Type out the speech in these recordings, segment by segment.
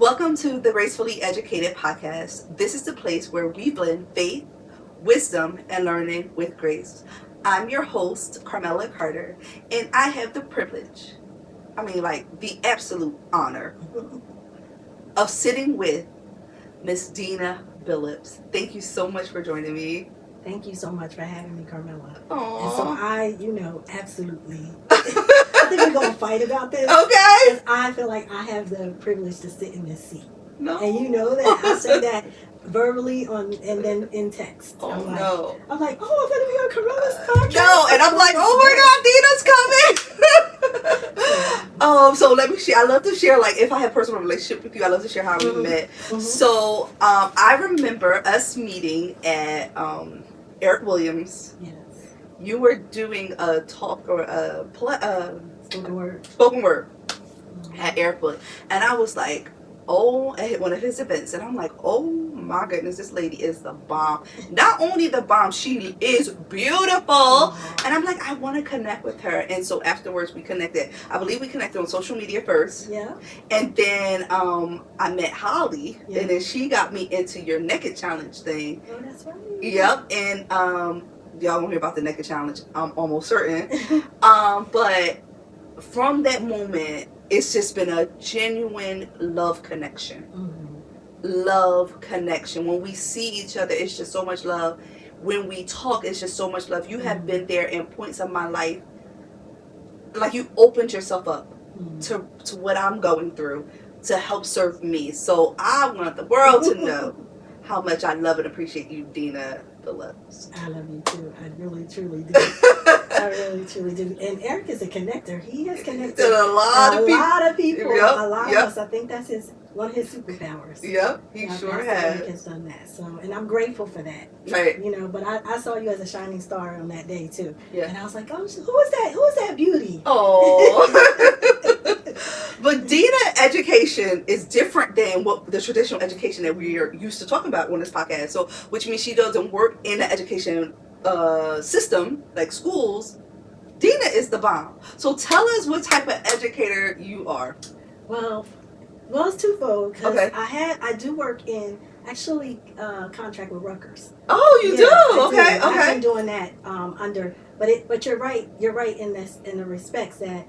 Welcome to the GraceFully Educated podcast. This is the place where we blend faith, wisdom, and learning with grace. I'm your host, Carmela Carter, and I have the privilege, the absolute honor of sitting with Miss Dena Billups. Thank you so much for joining me. Thank you so much for having me, Carmela. Aww. And so absolutely. I think we're going to fight about this. Okay. Because I feel like I have the privilege to sit in this seat. No. And you know that. I say that verbally and then in text. Oh, I'm no. I'm going to be on Carmela's podcast. No, and I'm like, oh my God, Dena's coming. So let me share. I love to share, if I have a personal relationship with you, I love to share how we met. Mm-hmm. So I remember us meeting at Eric Williams. Yes. You were doing a talk or a spoken word at Eric Williams. And I was like, at one of his events. And I'm like, oh my goodness, this lady is the bomb. Not only the bomb, she is beautiful. And I'm like, I want to connect with her. And so afterwards we connected. I believe we connected on social media first. Yeah. And then I met Holly. Yeah. And then she got me into your naked challenge thing. Oh, that's right. Yep. And y'all won't hear about the naked challenge, I'm almost certain. But from that moment, it's just been a genuine love connection. Mm-hmm. Love connection. When we see each other, it's just so much love. When we talk, it's just so much love. You have been there in points of my life, like you opened yourself up to what I'm going through to help serve me. So I want the world to know how much I love and appreciate you, Dena Billups. I love you too. I really, truly do. I really, truly do. And Eric is a connector. He has connected a lot of people. Yep, a lot yep. of us. I think that's one of his superpowers. Yep, he sure has. Eric has done that. So, and I'm grateful for that. Right. But I saw you as a shining star on that day too. Yeah. And I was like, oh, who is that? Who is that beauty? Oh. But Dena education is different than what the traditional education that we are used to talking about on this podcast. So, which means she doesn't work in the education system like schools. Dena is the bomb. So tell us what type of educator you are. Well, it's twofold because okay. I do work in contract with Rutgers. Oh, you do? Okay. I've been doing that but you're right in the respects that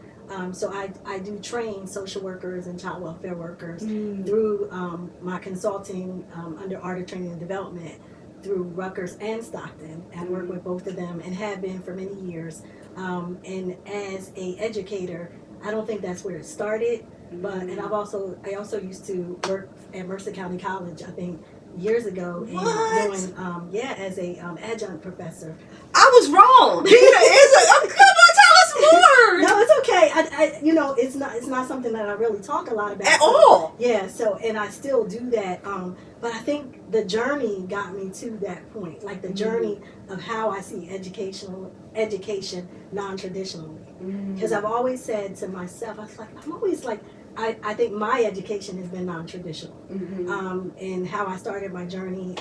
so I do train social workers and child welfare workers through my consulting under A.R.T Training and Development through Rutgers and Stockton. I work with both of them and have been for many years. And as a educator, I don't think that's where it started. But I also used to work at Mercer County College, I think years ago, and doing as a adjunct professor. I was wrong. Dena is come on, tell us more. No, it's okay. It's not something that I really talk a lot about at all. Yeah. So and I still do that. But I think the journey got me to that point, like the journey of how I see education non-traditionally. Because I've always said to myself, I think my education has been non-traditional. And how I started my journey,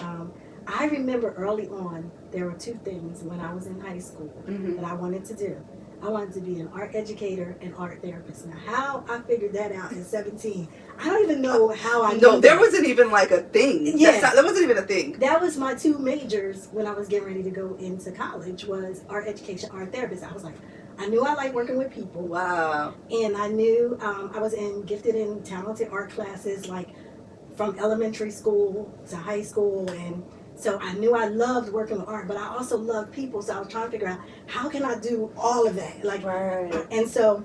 I remember early on, there were two things when I was in high school that I wanted to do. I wanted to be an art educator and art therapist. Now, how I figured that out at 17, I don't even know how I knew there wasn't even a thing. Yeah. That wasn't even a thing. That was my two majors when I was getting ready to go into college was art education, art therapist. I was like, I knew I liked working with people. Wow. And I knew I was gifted in talented art classes, like from elementary school to high school. And so I knew I loved working with art, but I also loved people. So I was trying to figure out how can I do all of that? Right. And so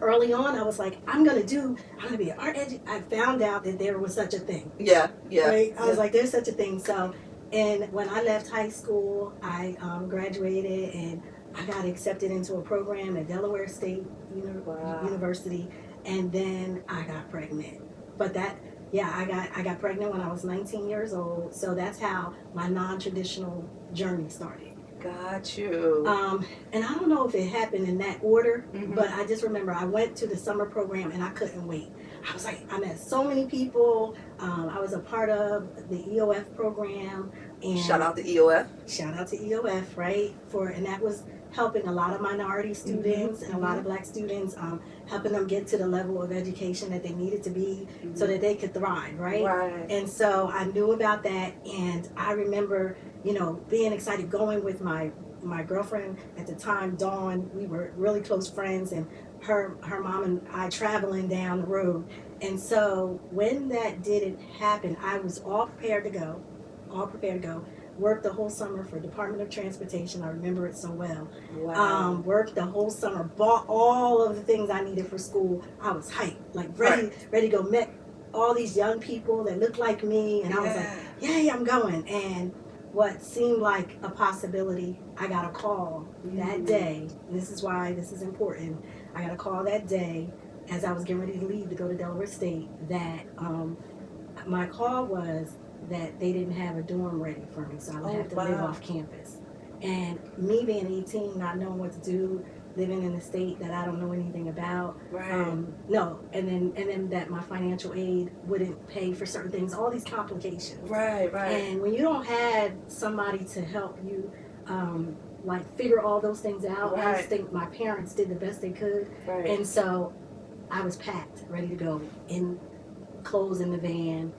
early on, I was like, I'm going to be an art educator. I found out that there was such a thing. Yeah. Right? I was like, there's such a thing. So, and when I left high school, I graduated and I got accepted into a program at Delaware State University, and then I got pregnant. But I got pregnant when I was 19 years old, so that's how my non-traditional journey started. Got you. And I don't know if it happened in that order, but I just remember I went to the summer program and I couldn't wait. I was like, I met so many people. I was a part of the EOF program. And shout out to EOF. Shout out to EOF, right? And that was helping a lot of minority students and a lot of Black students, helping them get to the level of education that they needed to be so that they could thrive, right? And so I knew about that, and I remember, you know, being excited, going with my girlfriend at the time, Dawn. We were really close friends, and her mom and I traveling down the road. And so when that didn't happen, I was all prepared to go. Worked the whole summer for Department of Transportation. I remember it so well. Worked the whole summer, bought all of the things I needed for school. I was hyped, like ready to go. Met all these young people that looked like me, and I was like, yay, I'm going. And what seemed like a possibility, I got a call that day. This is why this is important. I got a call that day as I was getting ready to leave to go to Delaware State that my call was that they didn't have a dorm ready for me, so I would have to live off campus. And me being 18, not knowing what to do, living in a state that I don't know anything about, and then that my financial aid wouldn't pay for certain things, all these complications. And when you don't have somebody to help you, like figure all those things out, I just think my parents did the best they could, and so I was packed, ready to go, in clothes in the van,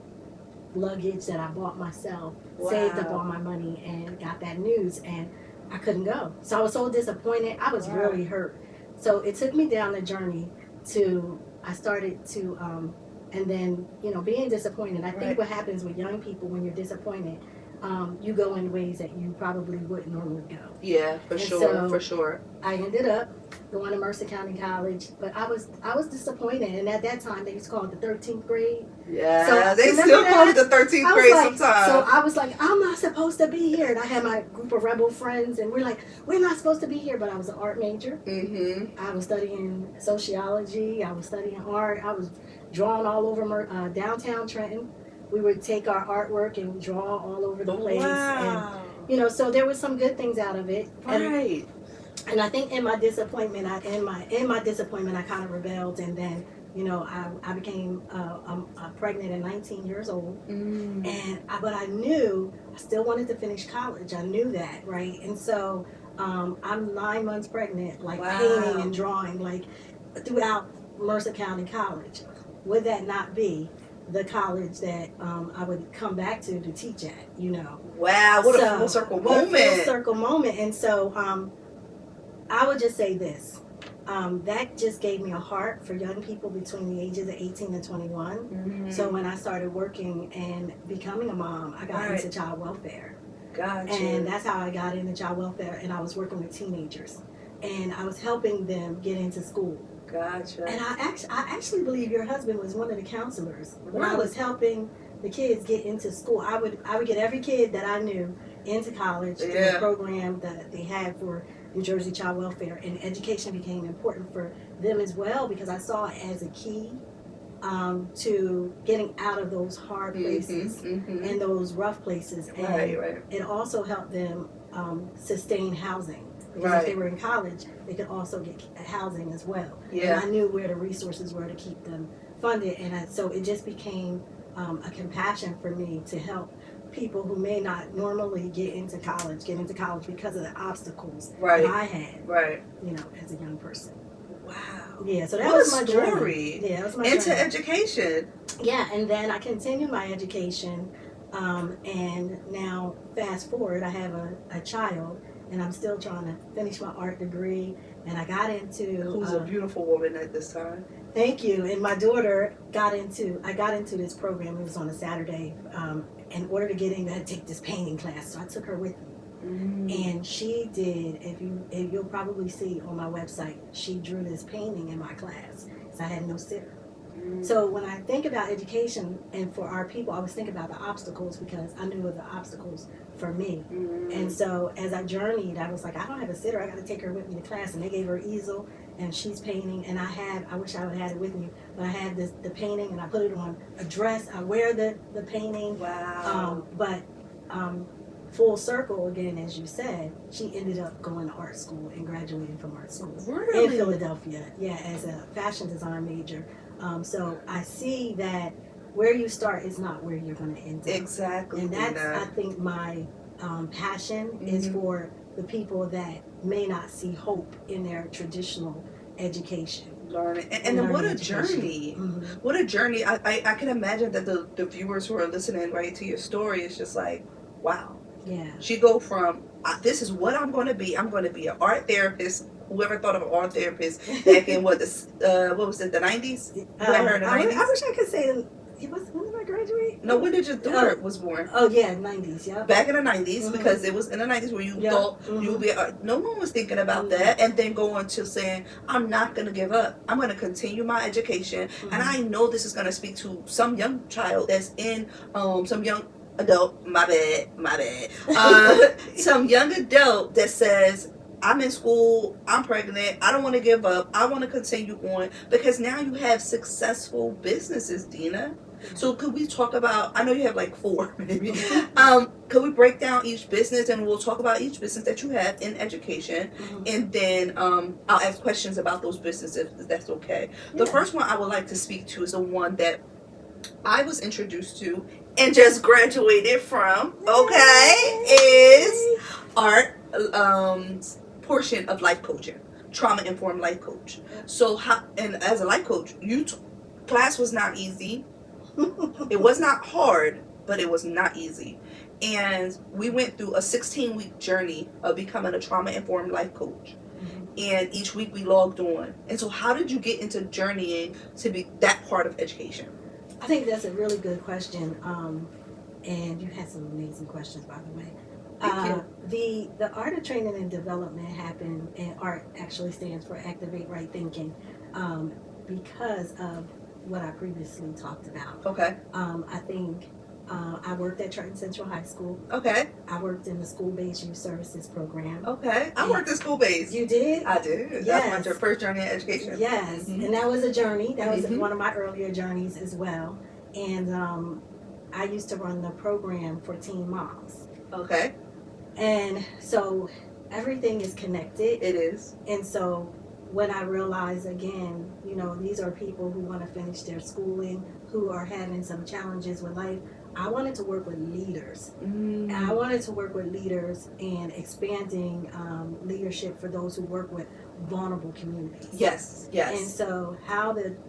luggage that I bought myself, saved up all my money, and got that news, and I couldn't go. So I was so disappointed. I was really hurt. So it took me down the journey to, I started to, and then, you know, being disappointed. I think what happens with young people when you're disappointed, you go in ways that you probably wouldn't normally go. Yeah, for sure. I ended up going to Mercer County College, but I was disappointed, and at that time they used to call it the 13th grade. Yeah, so, they still call it the 13th grade sometimes. So I was like, I'm not supposed to be here, and I had my group of rebel friends, and we're like, we're not supposed to be here, but I was an art major. I was studying sociology, I was studying art, I was drawing all over downtown Trenton. We would take our artwork and draw all over the place, and you know, so there was some good things out of it. And I think in my disappointment, I kind of rebelled, and then, you know, I became pregnant at 19 years old, but I knew I still wanted to finish college. I knew that, right? And so I'm 9 months pregnant, like painting and drawing, like throughout Mercer County College. Would that not be the college that I would come back to teach at, you know? Wow, what a full circle moment. And so I would just say this. That just gave me a heart for young people between the ages of 18 and 21. So when I started working and becoming a mom, I got into child welfare. And that's how I got into child welfare, and I was working with teenagers. And I was helping them get into school. And I actually believe your husband was one of the counselors. When I was helping the kids get into school, I would get every kid that I knew into college through the program that they had for New Jersey Child Welfare, and education became important for them as well, because I saw it as a key to getting out of those hard places and those rough places. And it also helped them sustain housing. Because if they were in college, they could also get housing as well. And I knew where the resources were to keep them funded. And so it just became a compassion for me to help people who may not normally get into college because of the obstacles that I had, you know, as a young person. Wow. Yeah, so that was my story. Journey. Yeah, that was my into journey. Education. Yeah, and then I continued my education, and now fast forward, I have a child, and I'm still trying to finish my art degree, and I got into... Who's a beautiful woman at this time. Thank you. And my daughter got into this program. It was on a Saturday. In order to get in, you had to take this painting class. So I took her with me. And she did, if you'll probably see on my website, she drew this painting in my class. So I had no sitter. So when I think about education and for our people, I always think about the obstacles, because I knew of the obstacles for me. And so as I journeyed, I was like, I don't have a sitter. I got to take her with me to class. And they gave her an easel, and she's painting. And I wish I would have had it with me, but I had the painting, and I put it on a dress. I wear the painting. Wow. But full circle again, as you said, she ended up going to art school and graduating from art school in Philadelphia. Yeah, as a fashion design major. So I see that where you start is not where you're going to end up. Exactly. And that's, I think, my passion is for the people that may not see hope in their traditional education. Learning. And then what a journey. Mm-hmm. What a journey. I can imagine that the viewers who are listening right to your story is just like, wow. Yeah. She go from, this is what I'm going to be. I'm going to be an art therapist. Whoever thought of an art therapist back in what was it, the 90s? I wish I could say, when did I graduate? No, when did your daughter was born? Oh, yeah, 90s, yeah. Back in the 90s, Mm-hmm. because it was in the 90s where you thought you would be, no one was thinking about that. And then going to saying, I'm not going to give up. I'm going to continue my education. And I know this is going to speak to some young child that's in, some young adult, my bad, some young adult that says, I'm in school, I'm pregnant, I don't want to give up, I want to continue on, because now you have successful businesses, Dena. So could we talk about, I know you have like 4 maybe, could we break down each business, and we'll talk about each business that you have in education, and then I'll ask questions about those businesses if that's okay. The first one I would like to speak to is the one that I was introduced to and just graduated from, okay, is A.R.T portion of life coaching, trauma-informed life coach. So and as a life coach, class was not easy. It was not hard, but it was not easy. And we went through a 16-week journey of becoming a trauma-informed life coach. And each week we logged on. And so how did you get into journeying to be that part of education? I think that's a really good question. And you had some amazing questions, by the way. The A.R.T Training and Development happened, and ART actually stands for Activate Right Thinking, because of what I previously talked about. Okay. I think I worked at Trenton Central High School. Okay. I worked in the school-based youth services program. Okay. I worked in school-based. You did? I did. Yes. That's my first journey in education. Yes. And that was a journey. That was one of my earlier journeys as well. And I used to run the program for teen moms. Okay. And so everything is connected. It is. And so when I realized, again, these are people who want to finish their schooling, who are having some challenges with life, I wanted to work with leaders. And I wanted to work with leaders and expanding leadership for those who work with vulnerable communities. Yes, yes. And so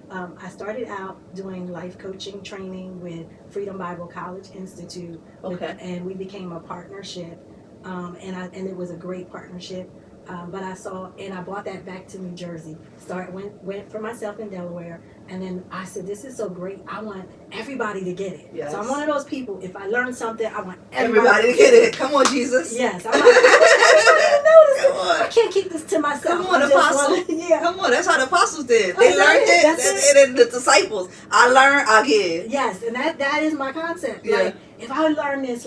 I started out doing life coaching training with Freedom Bible College Institute. Okay. And we became a partnership. And it was a great partnership. But I brought that back to New Jersey. Went for myself in Delaware, and then I said, this is so great. I want everybody to get it. Yes. So I'm one of those people, if I learn something, I want everybody to get it. Come on, Jesus. Yes. I'm like, I Come on. I can't keep this to myself. Come on, apostles. Come on, that's how the apostles did. They learned it. And the disciples. I learn, I give. Yes, and that is my concept. Yeah. Like, if I learn this,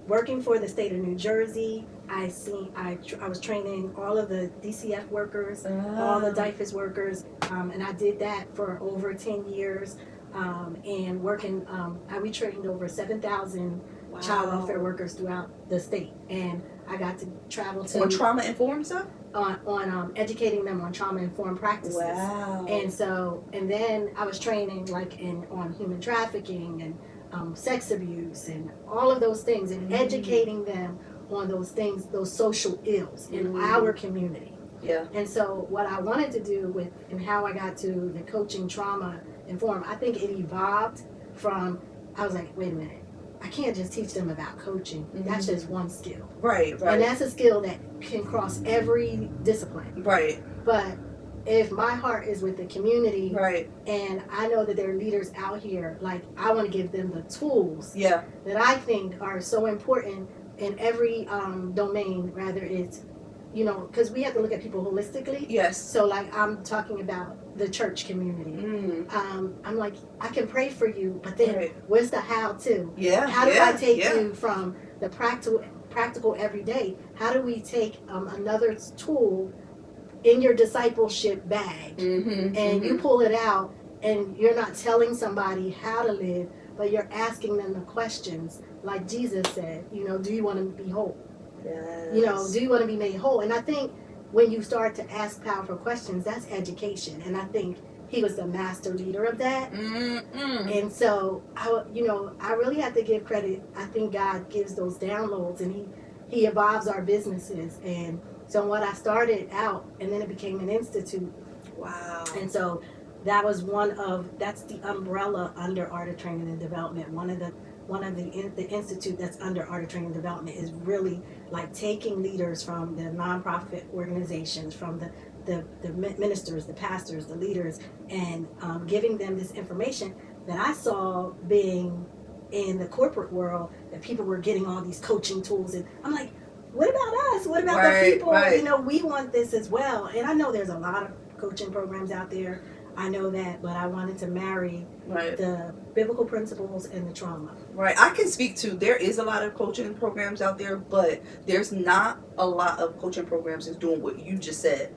working for the state of New Jersey, I was training all of the DCF workers, all the DIFAS workers, and I did that for over 10 years. And working, we trained over 7,000 child welfare workers throughout the state, and I got to travel to on trauma-informed stuff. On educating them on trauma-informed practices. Wow. And then I was training on human trafficking and sex abuse and all of those things, and educating them on those things, those social ills in our community. Yeah. And so what I wanted to do and how I got to the coaching trauma informed, I think it evolved from, I was like, wait a minute, I can't just teach them about coaching. That's just one skill. Right. And that's a skill that can cross every discipline. Right. But if my heart is with the community, right, and I know that there are leaders out here, like, I want to give them the tools that I think are so important in every domain, rather it's, because we have to look at people holistically. Yes. So, like, I'm talking about the church community. I'm like, I can pray for you, but then where's the how-to? Yeah. How do I take you from the practical everyday? How do we take another tool in your discipleship bag, and you pull it out, and you're not telling somebody how to live, but you're asking them the questions, like Jesus said, do you want to be whole? Yes. Do you want to be made whole? And I think when you start to ask powerful questions, that's education. And I think he was the master leader of that. Mm-mm. And so, I really have to give credit. I think God gives those downloads, and he evolves our businesses. And so what I started out, and then it became an institute. Wow. And so that was that's the umbrella under A.R.T Training and Development. One of the institute that's under A.R.T Training and Development is really like taking leaders from the nonprofit organizations, from the ministers, the pastors, the leaders, and giving them this information that I saw being in the corporate world, that people were getting all these coaching tools. And I'm like, what about us? What about the people? Right. We want this as well. And I know there's a lot of coaching programs out there. I know that, but I wanted to marry the biblical principles and the trauma. Right. I can speak to, there is a lot of coaching programs out there, but there's not a lot of coaching programs that's doing what you just said.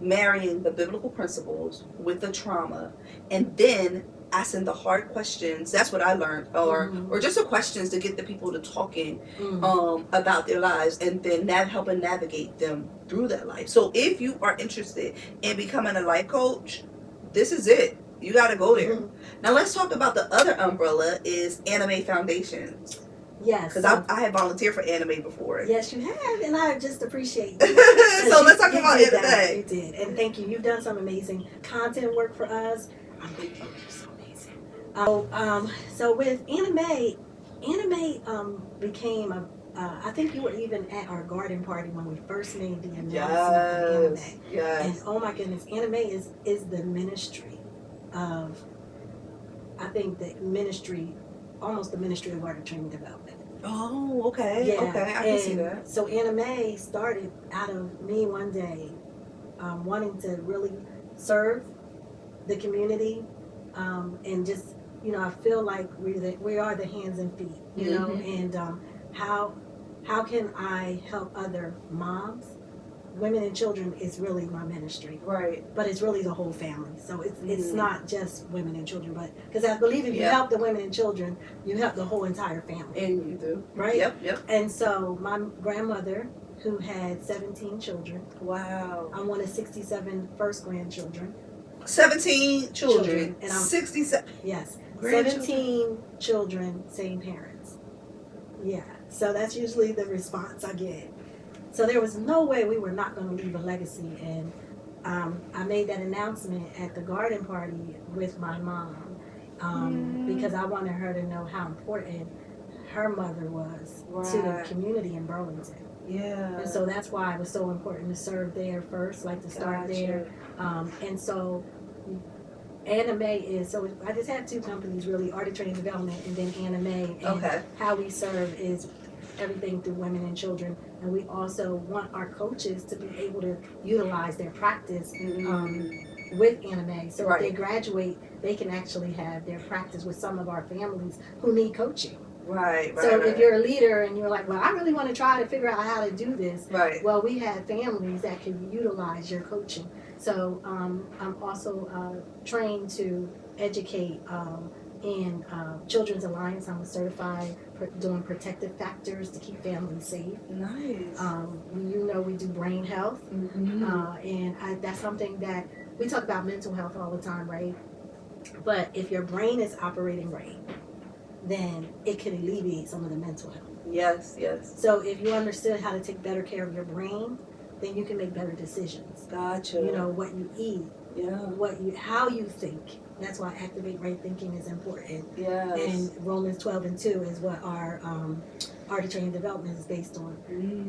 Marrying the biblical principles with the trauma, and then asking the hard questions. That's what I learned, or just the questions to get the people to talking about their lives, and then helping navigate them through that life. So if you are interested in becoming a life coach, this is it. You got to go there. Now let's talk about the other umbrella, is Anime Foundations. Yes. Because I have volunteered for anime before. Yes, you have, and I just appreciate you. So let's talk about it today. You did, and thank you. You've done some amazing content work for us. I'm thankful. You're so amazing. So with anime became a. I think you were even at our garden party when we first made the announcement of anime. Yes. And oh my goodness, anime is the ministry of. I think almost the ministry of A.R.T Training and Development. Oh, okay. Yeah. Okay, I can see that. So anime started out of me one day wanting to really serve the community, and just, I feel like we are the hands and feet, know, and how can I help other moms? Women and children is really my ministry, right? But it's really the whole family. So it's not just women and children, but because I believe if you help the women and children, you help the whole entire family. And you do, right? Yep. And so my grandmother, who had 17 children, wow, I'm one of 67 first grandchildren. 17 children, and I'm 67. Yes, 17 children, same parents. Yeah, so that's usually the response I get. So there was no way we were not going to leave a legacy. And I made that announcement at the garden party with my mom, because I wanted her to know how important her mother was to the community in Burlington. Yeah. And so that's why it was so important to serve there first, like to start there. And so anime is, so I just have two companies really, A.R.T Training and Development and then anime. And how we serve is everything through women and children. And we also want our coaches to be able to utilize their practice with anime. So if they graduate, they can actually have their practice with some of our families who need coaching. Right. So if you're a leader and you're like, well, I really want to try to figure out how to do this. Right. Well, we have families that can utilize your coaching. So I'm also trained to educate in Children's Alliance. I'm a certified doing protective factors to keep families safe. Nice. We do brain health, and that's something that we talk about mental health all the time, right? But if your brain is operating right, then it can alleviate some of the mental health. Yes. So if you understood how to take better care of your brain, then you can make better decisions. Gotcha. What you eat, how you think. That's why activate right thinking is important. Yes. And Romans 12:2 is what our A.R.T Training and Development is based on.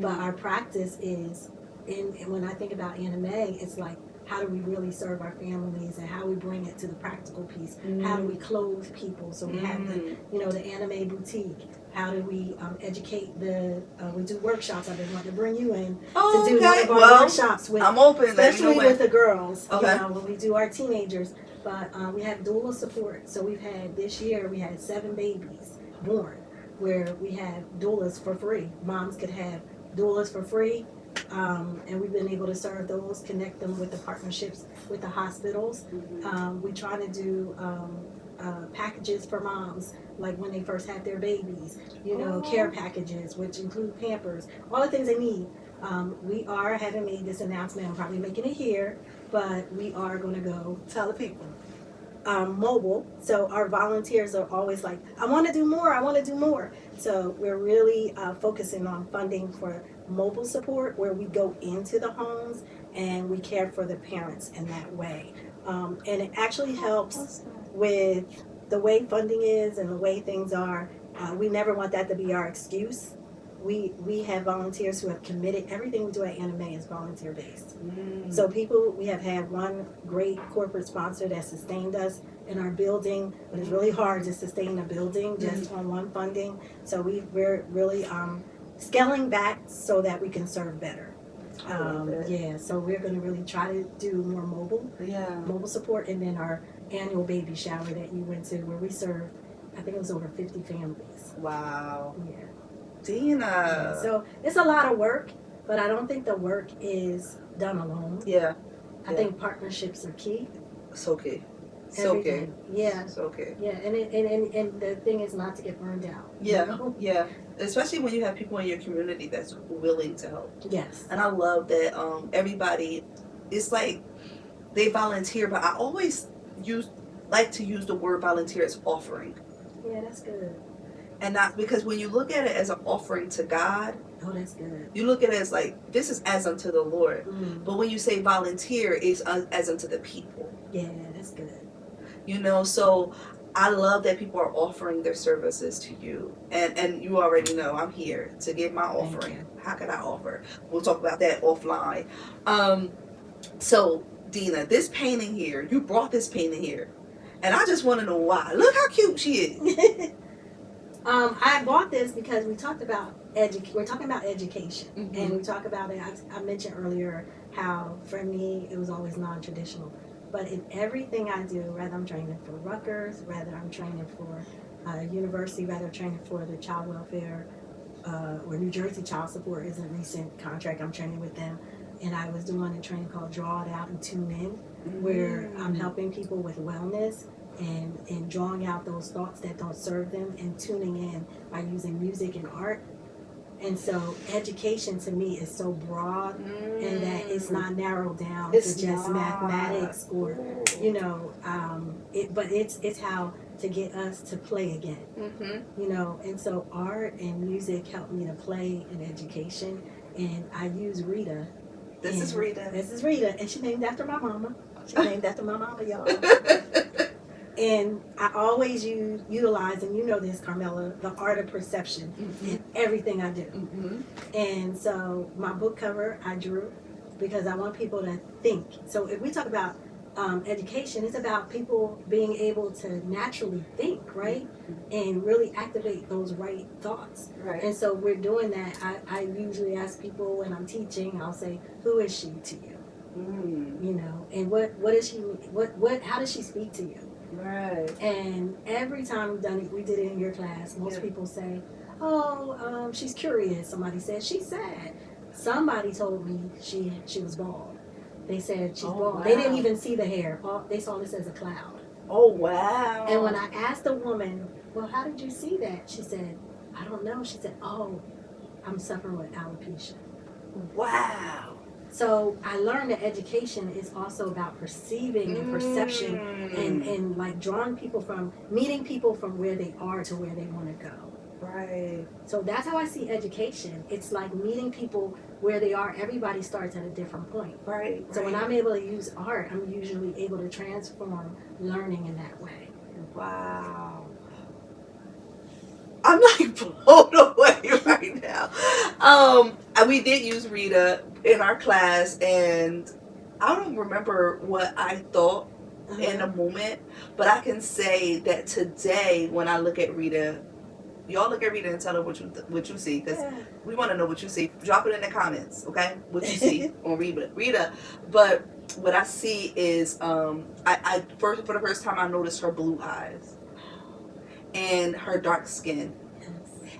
But our practice is, when I think about anime, it's like, how do we really serve our families, and how we bring it to the practical piece? How do we clothe people? So we have the anime boutique. How do we educate we do workshops. I've been wanting to bring you in to do one of our workshops with, I'm open, especially with the girls. Okay. When we do our teenagers. But we have doula support. So this year we had 7 babies born, where we have doulas for free. Moms could have doulas for free. And we've been able to serve those, connect them with the partnerships with the hospitals. We try to do packages for moms, like when they first had their babies, care packages, which include Pampers, all the things they need. We haven't made this announcement. I'm probably making it here, but we are going to go Tell the people. mobile. So our volunteers are always like, I want to do more. I want to do more. So we're really focusing on funding for mobile support, where we go into the homes and we care for the parents in that way. And it actually helps with the way funding is and the way things are. We never want that to be our excuse. We have volunteers who have committed. Everything we do at Anime is volunteer based. So we have had one great corporate sponsor that sustained us in our building, but it's really hard to sustain a building just on one funding. So we're really scaling back so that we can serve better. So we're going to really try to do more mobile support, and then our annual baby shower that you went to, where we served, I think it was over 50 families. Wow. Yeah. Dena. Yeah. So it's a lot of work, but I don't think the work is done alone. Yeah. I think partnerships are key. So key. So key. Yeah. So key. Yeah, and the thing is not to get burned out. Yeah. You know? Yeah. Especially when you have people in your community that's willing to help. Yes. And I love that everybody, it's like they volunteer, but I always like to use the word volunteer as offering. Yeah, that's good. And not because when you look at it as an offering to God, oh, that's good. You look at it as like, this is as unto the Lord. But when you say volunteer, it's as unto the people. Yeah, that's good. You know, so I love that people are offering their services to you. And you already know I'm here to give my offering. How can I offer? We'll talk about that offline. So, Dena, this painting here, you brought this painting here. And I just want to know why. Look how cute she is. I bought this because we talked about we're talking about education, and we talk about it. I mentioned earlier how for me it was always non-traditional, but in everything I do, whether I'm training for Rutgers, whether I'm training for university, whether I'm training for the child welfare or New Jersey Child Support is a recent contract I'm training with them, and I was doing a training called Draw It Out and Tune In, where I'm helping people with wellness. And drawing out those thoughts that don't serve them and tuning in by using music and art. And so education to me is so broad and that it's not narrowed down to just mathematics or, you know, but it's how to get us to play again, you know. And so art and music helped me to play in education. And I use Rita. This is Rita. This is Rita. And she's named after my mama. She's named after my mama, y'all. And I always utilize, and you know this, Carmela, the art of perception in everything I do. And so my book cover I drew because I want people to think. So if we talk about education, it's about people being able to naturally think, right? And really activate those right thoughts. Right. And so we're doing that. I usually ask people when I'm teaching, I'll say, who is she to you? You know, and what is she, how does she speak to you? Right. And every time we've done it, we did it in your class, most people say, oh, she's curious. Somebody said she's sad. Somebody told me she was bald. They said she's bald. Wow. They didn't even see the hair. They saw this as a cloud. Oh, wow. And when I asked the woman, well, how did you see that? She said, I don't know. She said, oh, I'm suffering with alopecia. Wow. So I learned that education is also about perceiving and perception and like drawing people meeting people from where they are to where they want to go. Right. So that's how I see education. It's like meeting people where they are. Everybody starts at a different point. Right. So when I'm able to use art, I'm usually able to transform learning in that way. Wow. I'm like blown away right now. And we did use Rita in our class, and I don't remember what I thought in the moment, but I can say that today when I look at Rita, y'all look at Rita and tell her what you see, because we want to know what you see. Drop it in the comments, okay? What you see on Rita. But what I see is I for the first time I noticed her blue eyes and her dark skin,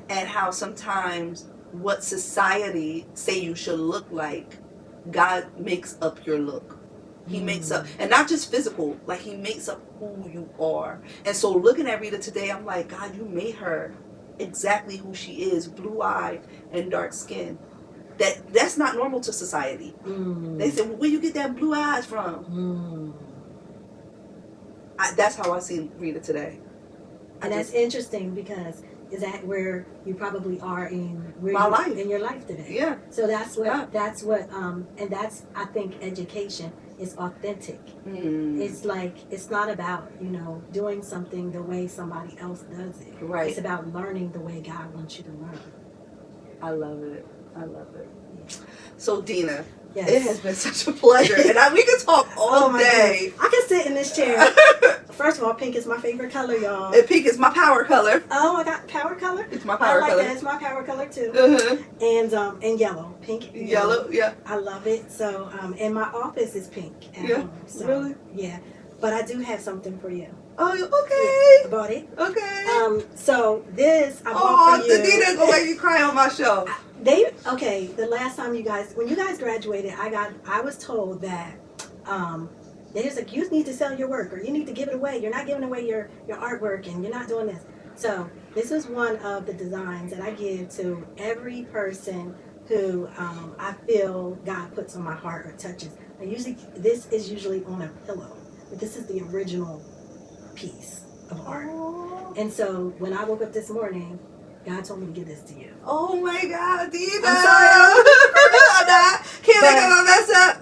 and how sometimes what society say you should look like, God makes up your look. He makes up, and not just physical, like he makes up who you are. And so looking at Rita today, I'm like, God, you made her exactly who she is, blue-eyed and dark skin. that's not normal to society. They say, well, where you get that blue eyes from? That's how I see Rita today. And that's interesting because is that where you probably are in life, in your life today? Yeah. So that's what and that's, I think, education is authentic. It's like, it's not about, doing something the way somebody else does it. Right. It's about learning the way God wants you to learn. I love it. So Dena, yes. It has been such a pleasure, and we can talk all day. God. I can sit in this chair. First of all, pink is my favorite color, y'all. And pink is my power color. Oh, I got power color. It's my power color. That. It's my power color too. And yellow, pink. And yellow, yeah. I love it. So, and my office is pink at home. So, really? Yeah, but I do have something for you. Oh, okay. Yeah, I bought it. Okay. So this I bought for you. Dena gonna make you cry on my show. The last time when you guys graduated, I was told that they was like, you need to sell your work, or you need to give it away. You're not giving away your artwork, and you're not doing this. So this is one of the designs that I give to every person who I feel God puts on my heart or touches. This is usually on a pillow, but this is the original piece of art. Oh. And so when I woke up this morning, God told me to give this to you. Oh my God, Dena! I'm sorry. Can't make a mess up.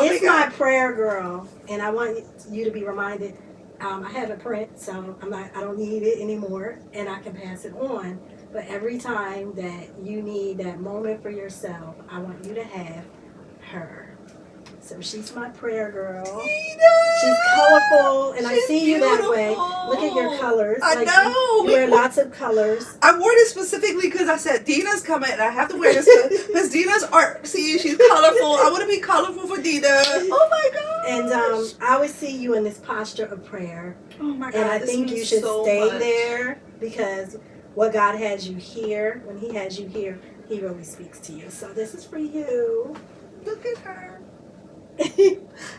It's my prayer, girl, and I want you to be reminded. I have a print, so I don't need it anymore, and I can pass it on. But every time that you need that moment for yourself, I want you to have her. So she's my prayer girl. Dena! She's colorful, and I see you beautiful. that way. Look at your colors. I know. You wear lots of colors. I wore this specifically because I said Dena's coming, and I have to wear this because Dena's art. See, she's colorful. I want to be colorful for Dena. Oh my God. And I always see you in this posture of prayer. Oh my God. And I think you should stay there, because what God has you here, when He has you here, He really speaks to you. So this is for you. Look at her.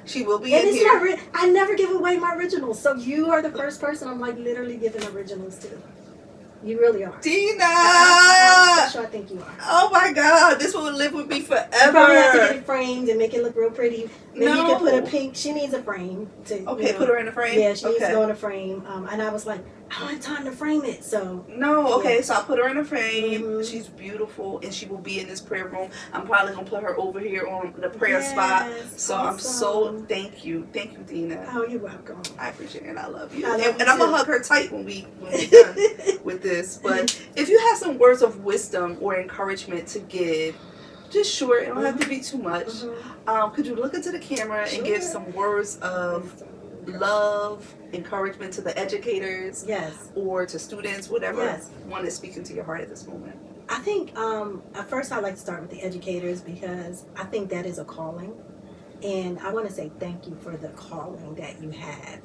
She will be in here. I never give away my originals, so you are the first person I'm like literally giving originals to. You really are. Dena! How special I think you are. Oh my God, this will live with me forever. You probably have to get it framed and make it look real pretty. Maybe you can put a pink. She needs a frame to. Okay, put her in a frame. Yeah, she needs to go in a frame. And I was like, I don't have time to frame it, so. No, okay, so I put her in a frame. She's beautiful, and she will be in this prayer room. I'm probably gonna put her over here on the prayer spot. So awesome. I'm so thank you, Dena. Oh, you're welcome. I appreciate it. And I love you. And I'm gonna hug her tight when we done with this. But if you have some words of wisdom or encouragement to give, just short. It don't have to be too much. Could you look into the camera and give some words of love, encouragement to the educators, yes, or to students, whatever one is speaking to your heart at this moment? I think at first I'd like to start with the educators, because I think that is a calling, and I want to say thank you for the calling that you have,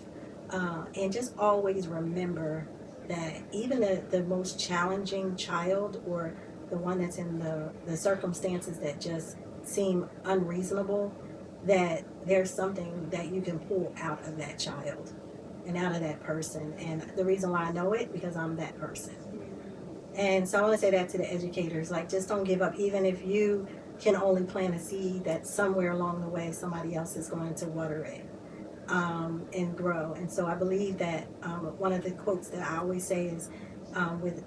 and just always remember that even the most challenging child, or the one that's in the circumstances that just seem unreasonable, that there's something that you can pull out of that child and out of that person. And the reason why I know it, because I'm that person. And so I want to say that to the educators, like, just don't give up, even if you can only plant a seed that somewhere along the way somebody else is going to water it and grow. And so I believe that one of the quotes that I always say is with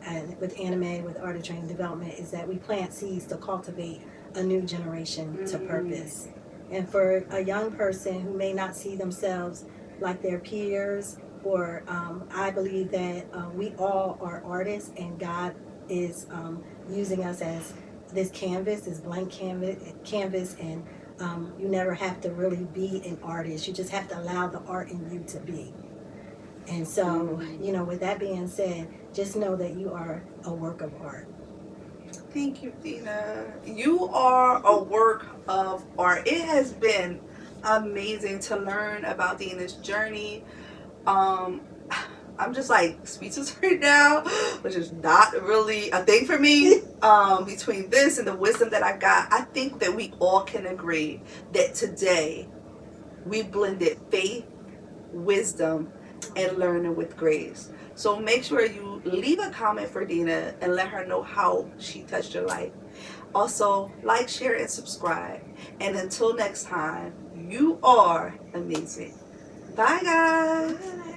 anime, with A.R.T Training and Development, is that we plant seeds to cultivate a new generation to purpose. And for a young person who may not see themselves like their peers, or I believe that we all are artists, and God is using us as this canvas, this blank canvas, and you never have to really be an artist. You just have to allow the art in you to be. And so, with that being said, just know that you are a work of art. Thank you, Dena. You are a work of art. It has been amazing to learn about Dena's journey. I'm just like speechless right now, which is not really a thing for me. Between this and the wisdom that I got, I think that we all can agree that today we blended faith, wisdom, and learning with grace. So make sure you leave a comment for Dena and let her know how she touched your life. Also, like, share, and subscribe. And until next time, you are amazing. Bye, guys. Bye.